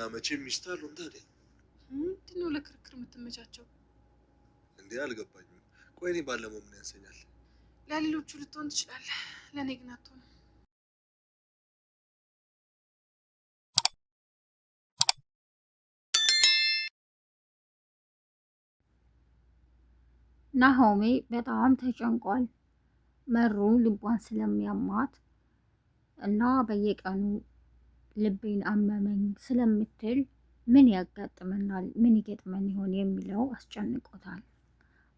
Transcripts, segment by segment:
መቼም ሚስት አሉን ታዲያ። ምንድን ነው ለክርክር የምትመቻቸው? እንዴ አልገባኝም። ቆይ እኔ ባለመው ምን ያንሰኛል? ለሌሎቹ ልትሆን ትችላለህ፣ ለእኔ ግን አትሆንም። ናሆሜ በጣም ተጨንቋል። መሩ ልቧን ስለሚያማት እና በየቀኑ ልቤን አመመኝ ስለምትል ምን ያጋጥመናል፣ ምን ይገጥመን ይሆን የሚለው አስጨንቆታል።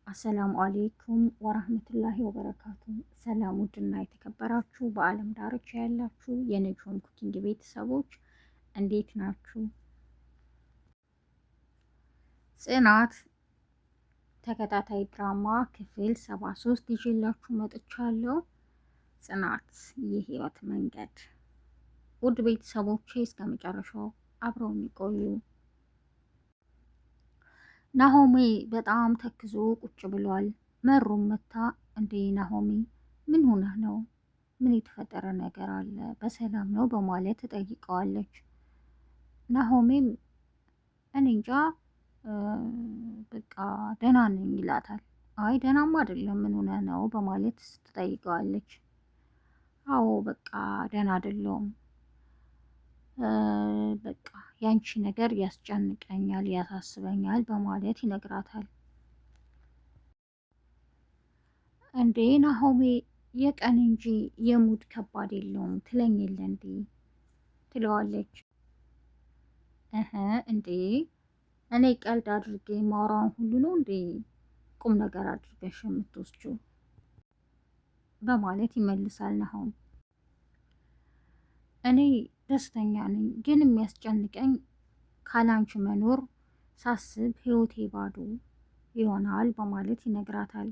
አሰላሙ አሌይኩም ወራህመቱላሂ ወበረካቱ። ሰላም ውድና የተከበራችሁ በአለም ዳርቻ ያላችሁ የነጆም ኩኪንግ ቤተሰቦች እንዴት ናችሁ? ጽናት ተከታታይ ድራማ ክፍል 73 ይዤላችሁ መጥቻለሁ። ጽናት የህይወት መንገድ። ውድ ቤተሰቦቼ እስከ መጨረሻው አብረው የሚቆዩ። ናሆሜ በጣም ተክዞ ቁጭ ብሏል። መሩም መታ እንዴ ናሆሜ ምን ሆነህ ነው? ምን የተፈጠረ ነገር አለ? በሰላም ነው በማለት ትጠይቀዋለች። ናሆሜም እኔ እንጃ በቃ ደህና ነኝ ይላታል። አይ ደህናማ አይደለም ምን ሆነ ነው በማለት ትጠይቀዋለች። አዎ በቃ ደህና አይደለሁም፣ በቃ ያንቺ ነገር ያስጨንቀኛል፣ ያሳስበኛል በማለት ይነግራታል። እንዴ ናሆሜ የቀን እንጂ የሙድ ከባድ የለውም ትለኝ የለ እንዴ ትለዋለች። እንዴ እኔ ቀልድ አድርጌ ማውራውን ሁሉ ነው እንዴ ቁም ነገር አድርገሽ የምትወስጂው በማለት ይመልሳል ናሆም። እኔ ደስተኛ ነኝ፣ ግን የሚያስጨንቀኝ ካላንቺ መኖር ሳስብ ህይወቴ ባዶ ይሆናል በማለት ይነግራታል።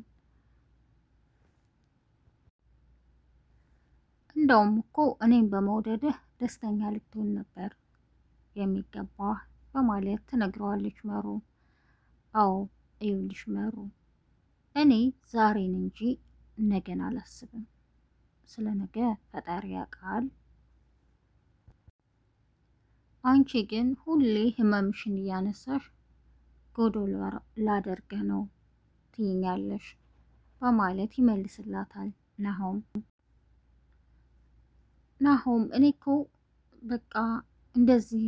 እንደውም እኮ እኔም በመውደድህ ደስተኛ ልትሆን ነበር የሚገባ በማለት ትነግረዋለች መሩ። አዎ እዩልሽ መሩ፣ እኔ ዛሬን እንጂ ነገን አላስብም፣ ስለ ነገ ፈጣሪ ያውቃል። አንቺ ግን ሁሌ ህመምሽን እያነሳሽ ጎዶሎ ላደርገህ ነው ትይኛለሽ በማለት ይመልስላታል ናሆም። እኔ እኮ በቃ እንደዚህ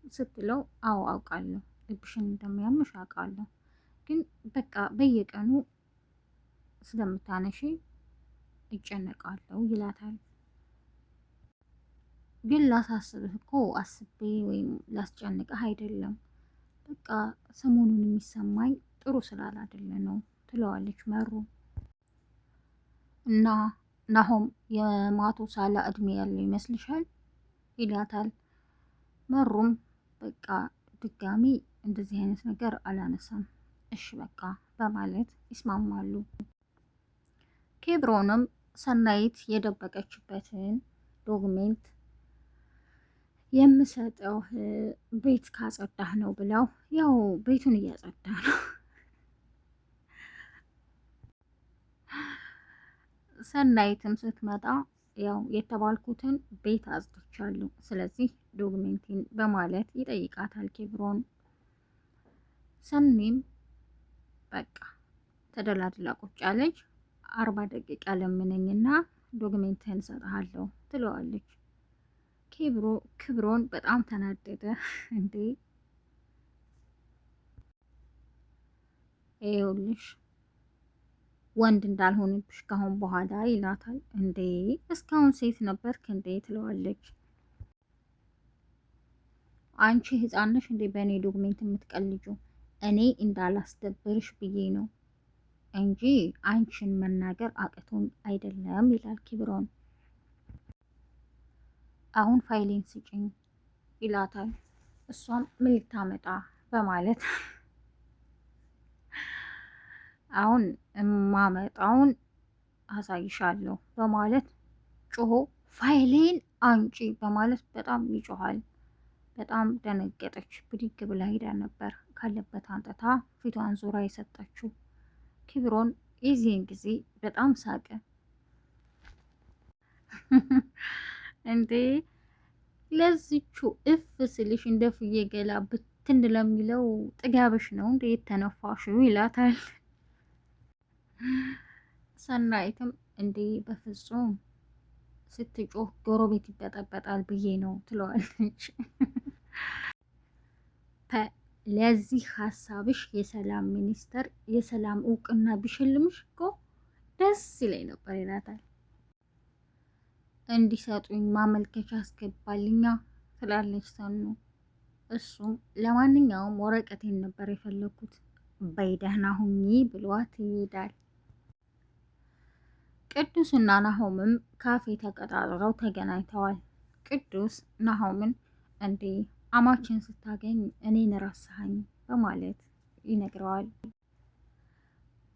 ስትለው አዎ አውቃለሁ፣ ልብሽን እንደሚያምሽ አውቃለሁ፣ ግን በቃ በየቀኑ ስለምታነሺ እጨነቃለሁ ይላታል። ግን ላሳስብህ እኮ አስቤ ወይም ላስጨንቅህ አይደለም፣ በቃ ሰሞኑን የሚሰማኝ ጥሩ ስላላደለ ነው ትለዋለች መሩ። እና ናሆም የማቶ ሳላ እድሜ ያለው ይመስልሻል ይላታል። መሩም በቃ ድጋሚ እንደዚህ አይነት ነገር አላነሳም፣ እሺ በቃ በማለት ይስማማሉ። ኬብሮንም ሰናይት የደበቀችበትን ዶክሜንት የምሰጠው ቤት ካጸዳህ ነው ብለው ያው ቤቱን እያጸዳ ነው። ሰናይትም ስትመጣ ያው የተባልኩትን ቤት አጽድቻለሁ፣ ስለዚህ ዶክሜንቲን በማለት ይጠይቃታል ኬብሮን። ሰኒም በቃ ተደላድላ ቁጭ ያለች 40 ደቂቃ ለምነኝና ዶክሜንትህን እሰጥሃለሁ ትለዋለች። ክብሮን በጣም ተናደደ። እንዴ ይኸውልሽ ወንድ እንዳልሆንብሽ ካሁን በኋላ ይላታል። እንዴ እስካሁን ሴት ነበርክ እንዴ ትለዋለች። አንቺ ህፃን ነሽ እንዴ በእኔ ዶክሜንት የምትቀልጁ? እኔ እንዳላስደብርሽ ብዬ ነው እንጂ አንቺን መናገር አቅቶኝ አይደለም ይላል ኪብሮን። አሁን ፋይሌን ስጭኝ ይላታል። እሷም ምን ልታመጣ በማለት አሁን እማመጣውን አሳይሻለሁ በማለት ጮሆ ፋይሌን አንጪ በማለት በጣም ይጮሃል። በጣም ደነገጠች። ብድግ ብላ ሄዳ ነበር ካለበት አንጥታ ፊቷን ዙራ የሰጠችው። ኪብሮን የዚህን ጊዜ በጣም ሳቀ። እንዴ ለዚቹ እፍ ስልሽ እንደ ፍዬ ገላ ብትን ለሚለው ጥጋብሽ ነው እንደ የተነፋሽው ይላታል። ሰናይትም እንዴ በፍጹም ስትጮህ ጎረቤት ይበጠበጣል ብዬ ነው ትለዋለች። ለዚህ ሀሳብሽ የሰላም ሚኒስተር የሰላም እውቅና ቢሸልምሽ እኮ ደስ ይለኝ ነበር ይላታል። እንዲሰጡኝ ማመልከቻ አስገባልኛ ትላለች ሰኑ። እሱም ለማንኛውም ወረቀቴን ነበር የፈለኩት በይደህና ሁኚ ብሏት ይሄዳል። ቅዱስና ናሆምም ካፌ ተቀጣጥረው ተገናኝተዋል። ቅዱስ ናሆምን እንዴ አማችን ስታገኝ እኔን ረሳኸኝ በማለት ይነግረዋል።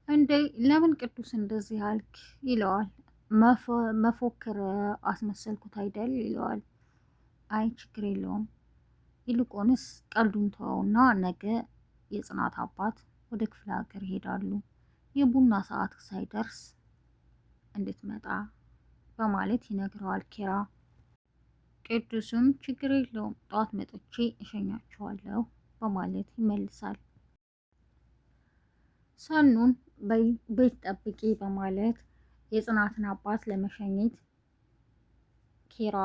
እንዴ ለምን ቅዱስ እንደዚህ አልክ ይለዋል። መፎክር አስመሰልኩት አይደል ይለዋል። አይ ችግር የለውም ይልቁንስ ቀልዱን ተወውና ነገ የጽናት አባት ወደ ክፍለ ሀገር ይሄዳሉ፣ የቡና ሰዓት ሳይደርስ እንድትመጣ በማለት ይነግረዋል ኪራ። ቅዱስም ችግር የለውም ጠዋት መጥቼ እሸኛቸዋለሁ በማለት ይመልሳል። ሰኑን ቤት ጠብቂ በማለት የጽናትን አባት ለመሸኘት ኪራ፣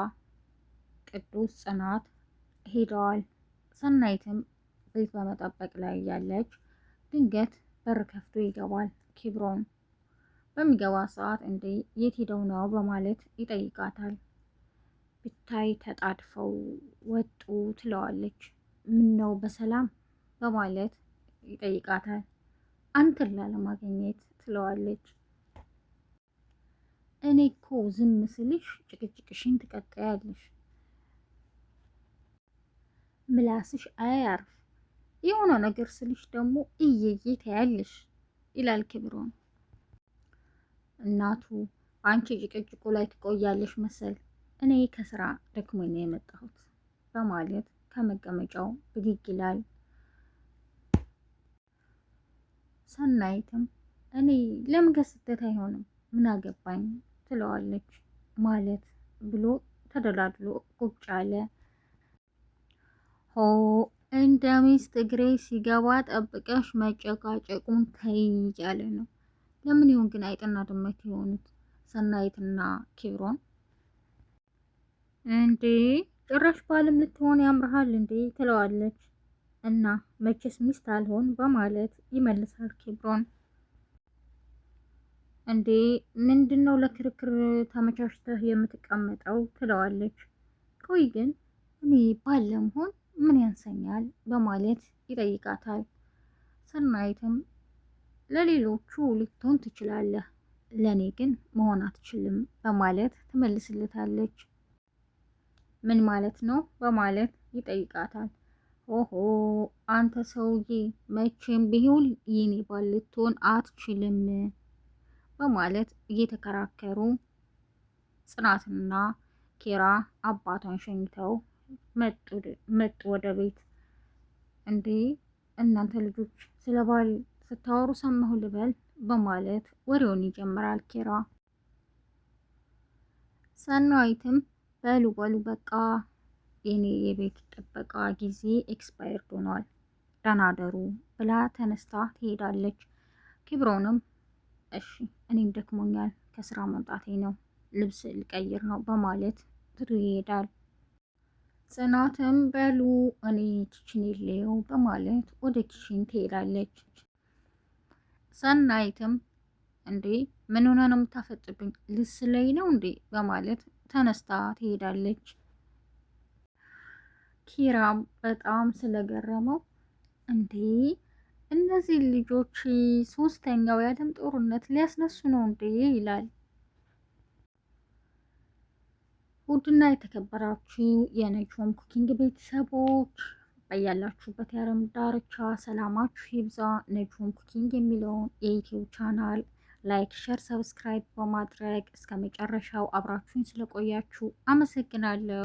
ቅዱስ፣ ጽናት ሄደዋል። ሰናይትም ቤት በመጠበቅ ላይ ያለች ድንገት በር ከፍቶ ይገባል ኪብሮን። በሚገባ ሰዓት እንዴ የት ሄደው ነው በማለት ይጠይቃታል። ብታይ ተጣድፈው ወጡ ትለዋለች። ምን ነው በሰላም በማለት ይጠይቃታል። አንተን ላለማግኘት ትለዋለች። እኔ እኮ ዝም ስልሽ ጭቅጭቅሽን ትቀጥያለሽ፣ ምላስሽ አያርፍ፣ የሆነ ነገር ስልሽ ደግሞ እየዬ ታያለሽ ይላል ክብሮን። እናቱ አንቺ ጭቅጭቁ ላይ ትቆያለሽ መሰል እኔ ከስራ ደክሞኝ ነው የመጣሁት በማለት ከመቀመጫው ብድግ ይላል። ሰናይትም እኔ ለምን ከስደት አይሆንም ምን አገባኝ ትለዋለች። ማለት ብሎ ተደላድሎ ቁጭ አለ። ሆ እንደ ሚስት እግሬ ሲገባ ጠብቀሽ መጨቃጨቁን ተይ እያለ ነው። ለምን ይሁን ግን አይጥና ድመት የሆኑት ሰናይትና ኪብሮን? እንዴ ጭራሽ ባልም ልትሆን ያምርሃል እንዴ ትለዋለች። እና መቼስ ሚስት አልሆን በማለት ይመልሳል ኪብሮን። እንዴ ምንድነው ለክርክር ተመቻችተህ የምትቀመጠው ትለዋለች። ቆይ ግን እኔ ባል ለመሆን ምን ያንሰኛል በማለት ይጠይቃታል። ሰናይትም ለሌሎቹ ልትሆን ትችላለህ፣ ለእኔ ግን መሆን አትችልም በማለት ትመልስልታለች። ምን ማለት ነው በማለት ይጠይቃታል። ኦሆ አንተ ሰውዬ መቼም ቢሆን የኔ ባል ልትሆን አትችልም በማለት እየተከራከሩ ጽናትና ኪራ አባቷን ሸኝተው መጡ ወደ ቤት። እንዴ እናንተ ልጆች ስለ ባል ስታወሩ ሰማሁ ልበል በማለት ወሬውን ይጀምራል ኪራ። ሰናይትም በሉ በቃ የኔ የቤት ጥበቃ ጊዜ ኤክስፓየርድ ሆኗል ደህና ደሩ ብላ ተነስታ ትሄዳለች። ኪብሮንም እሺ እኔም ደክሞኛል ከስራ መምጣቴ ነው ልብስ ልቀይር ነው በማለት ትቶ ይሄዳል። ጽናትም በሉ እኔ ኪችን የለየው በማለት ወደ ኪችን ትሄዳለች። ሰናይትም እንዴ ምን ሆነ ነው የምታፈጥብኝ ልስ ላይ ነው እንዴ በማለት ተነስታ ትሄዳለች። ኪራም በጣም ስለገረመው እንዴ እነዚህ ልጆች ሶስተኛው የዓለም ጦርነት ሊያስነሱ ነው እንዴ ይላል። ውድና የተከበራችሁ የነጆም ኩኪንግ ቤተሰቦች በያላችሁበት የዓለም ዳርቻ ሰላማችሁ ይብዛ። ነጆም ኩኪንግ የሚለውን የዩቲዩብ ቻናል ላይክ፣ ሸር፣ ሰብስክራይብ በማድረግ እስከ መጨረሻው አብራችሁኝ ስለቆያችሁ አመሰግናለሁ።